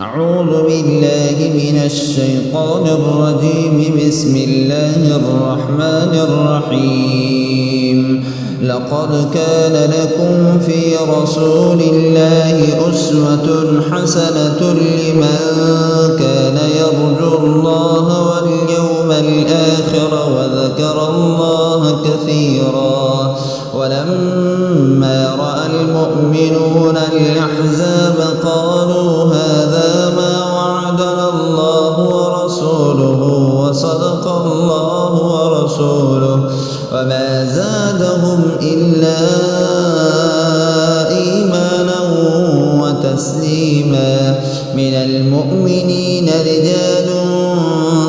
أعوذ بالله من الشيطان الرجيم. بسم الله الرحمن الرحيم. لقد كان لكم في رسول الله أسوة حسنة لمن كان يرجو الله واليوم الآخر وذكر الله كثيرا. ولما رأى المؤمنون الأحزاب قالوا هذا ما وعدنا الله ورسوله وصدق الله ورسوله وما زادهم إلا إيمانا وتسليما. من المؤمنين رجال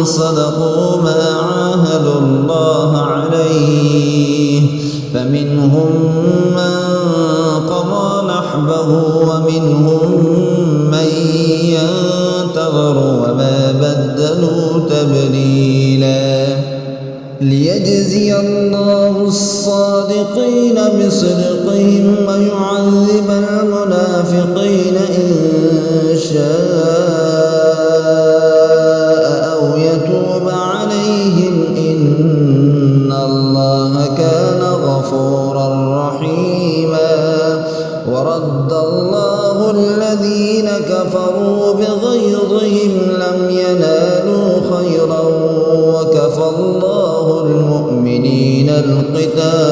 صدقوا ما عاهدوا الله عليه فمنهم من قضى نحبه ومنهم من ينتظر وما بدلوا تبديلا. ليجزي الله الصادقين بصدقهم ويعذب المنافقين إن شاء أو يتوب عليهم إن الله كان غفورا رحيما. ورد الله الذين كفروا بغيظهم لم ينالوا خيرا وكفى الله المؤمنين القتال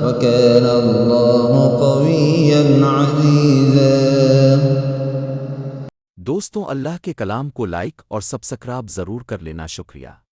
وكان الله قويا عزيزا. दोस्तों, अल्लाह के कलाम को लाइक और सब्सक्राइब ज़रूर कर लेना। शुक्रिया।